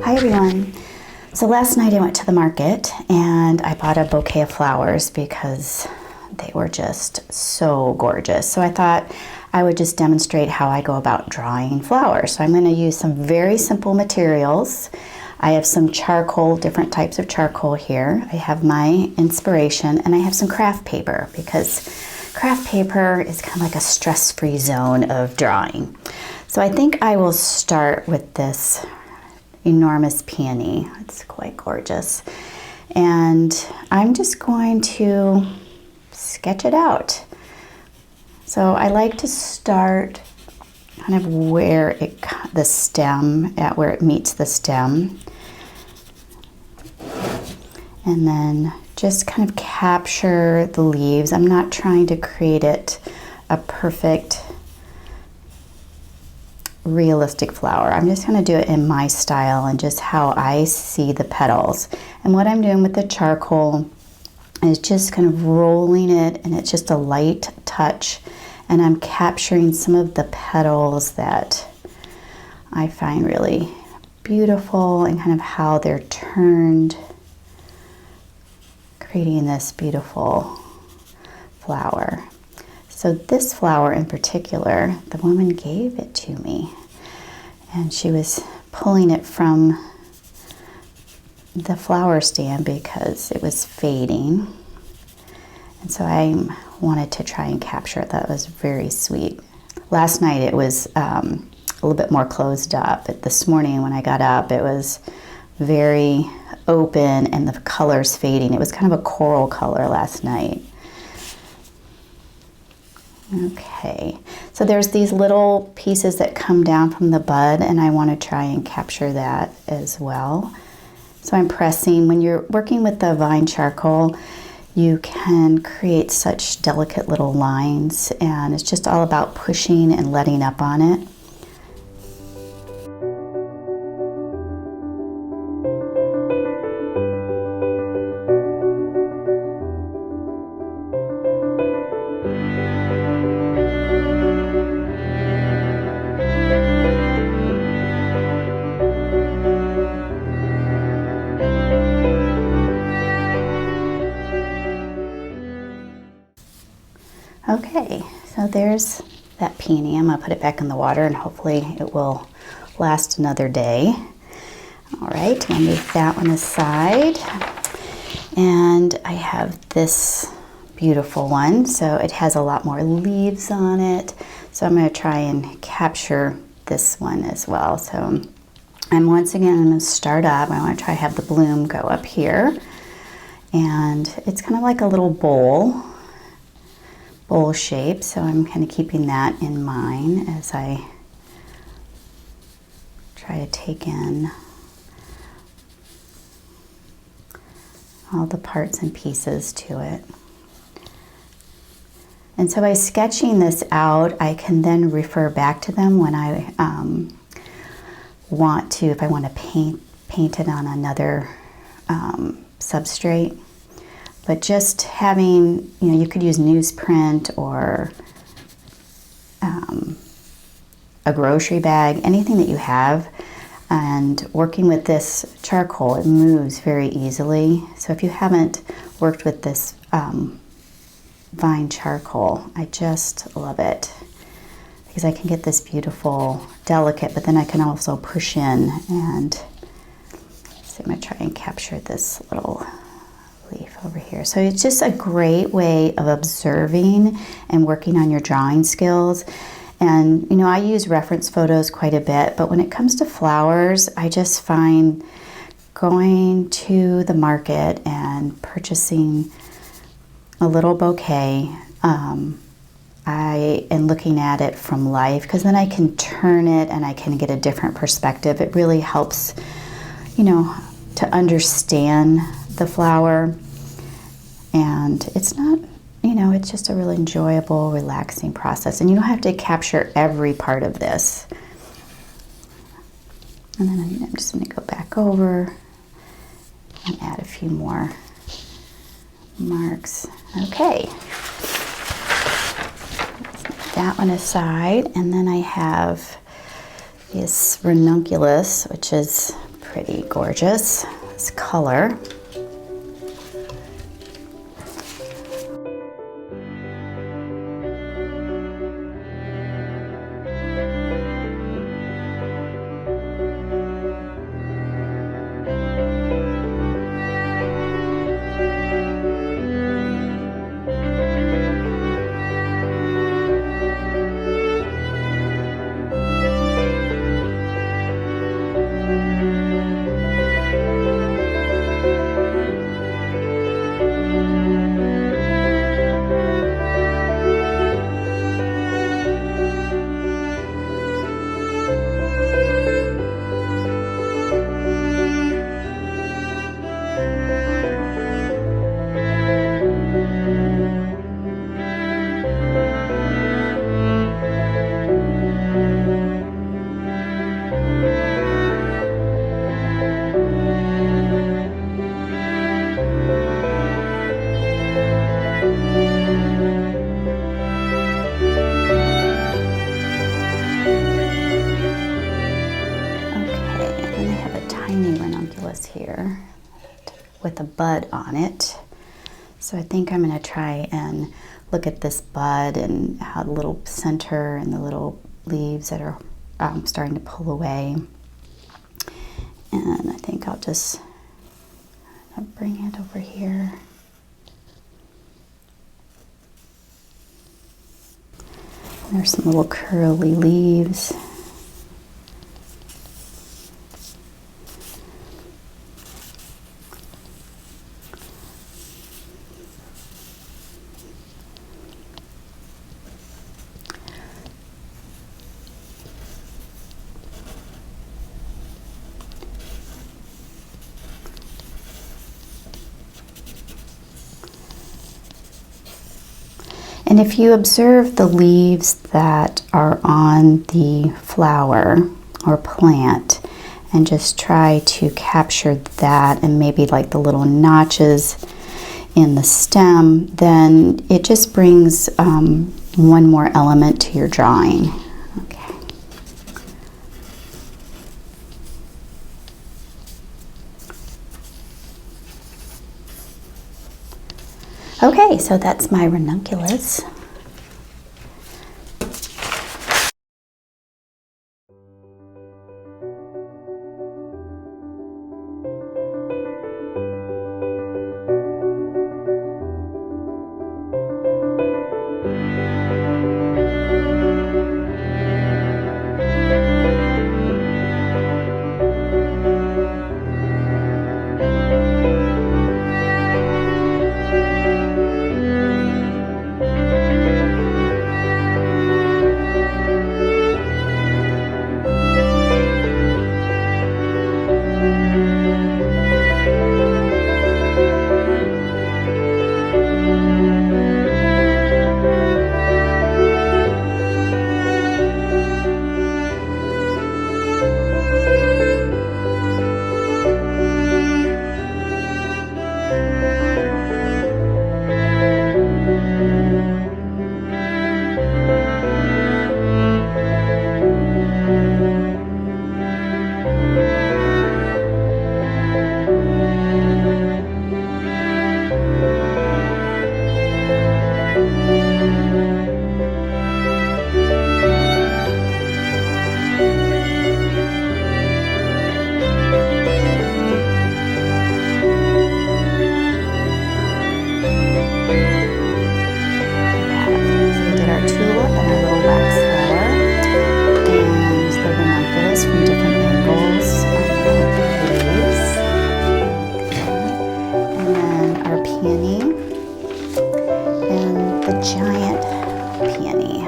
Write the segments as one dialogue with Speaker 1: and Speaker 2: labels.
Speaker 1: Hi everyone. So last night I went to the market and I bought a bouquet of flowers because they were just so gorgeous. So I thought I would just demonstrate how I go about drawing flowers. So I'm going to use some very simple materials. I have some charcoal, different types of charcoal here. I have my inspiration and I have some craft paper because craft paper is kind of like a stress-free zone of drawing. So I think I will start with this enormous peony. It's quite gorgeous. And I'm just going to sketch it out. So I like to start kind of where where it meets the stem. And then just kind of capture the leaves. I'm not trying to create it a perfect realistic flower. I'm just going to do it in my style and just how I see the petals. And what I'm doing with the charcoal is just kind of rolling it, and it's just a light touch, and I'm capturing some of the petals that I find really beautiful and kind of how they're turned, creating this beautiful flower. So this flower in particular, the woman gave it to me, and she was pulling it from the flower stand because it was fading. And so I wanted to try and capture it. That was very sweet. Last night it was a little bit more closed up, but this morning when I got up it was very open and the color's fading. It was kind of a coral color last night. Okay, so there's these little pieces that come down from the bud, and I want to try and capture that as well. So I'm pressing. When you're working with the vine charcoal, you can create such delicate little lines, and it's just all about pushing and letting up on it. Okay, so there's that peony. I'm going to put it back in the water and hopefully it will last another day. All right, I'm going to move that one aside. And I have this beautiful one. So it has a lot more leaves on it. So I'm going to try and capture this one as well. So once again, I'm going to start up. I want to try to have the bloom go up here. And it's kind of like a little bowl shape, so I'm kind of keeping that in mind as I try to take in all the parts and pieces to it. And so by sketching this out, I can then refer back to them when I want to, if I want to paint it on another substrate. But just having, you could use newsprint or a grocery bag, anything that you have. And working with this charcoal, it moves very easily. So if you haven't worked with this vine charcoal, I just love it because I can get this beautiful, delicate, but then I can also push in. And so I'm going to try and capture this little leaf over here. So it's just a great way of observing and working on your drawing skills. And I use reference photos quite a bit, but when it comes to flowers, I just find going to the market and purchasing a little bouquet and looking at it from life, because then I can turn it and I can get a different perspective. It really helps, to understand the flower, and it's not, it's just a really enjoyable, relaxing process, and you don't have to capture every part of this. And then I'm just going to go back over and add a few more marks. Okay, that one aside, and then I have this Ranunculus, which is pretty gorgeous, this color. Ranunculus here with a bud on it. So I think I'm going to try and look at this bud and how the little center and the little leaves that are starting to pull away. And I think I'll just bring it over here. There's some little curly leaves. And if you observe the leaves that are on the flower or plant and just try to capture that and maybe like the little notches in the stem, then it just brings one more element to your drawing. Okay. Okay, so that's my ranunculus. Peony and the giant peony.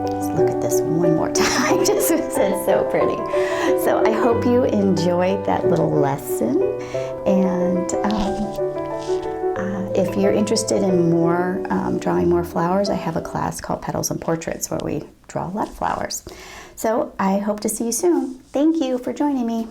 Speaker 1: Let's look at this one more time just because it's so pretty. So I hope you enjoyed that little lesson, and if you're interested in more drawing more flowers, I have a class called Petals and Portraits where we draw a lot of flowers. So I hope to see you soon. Thank you for joining me.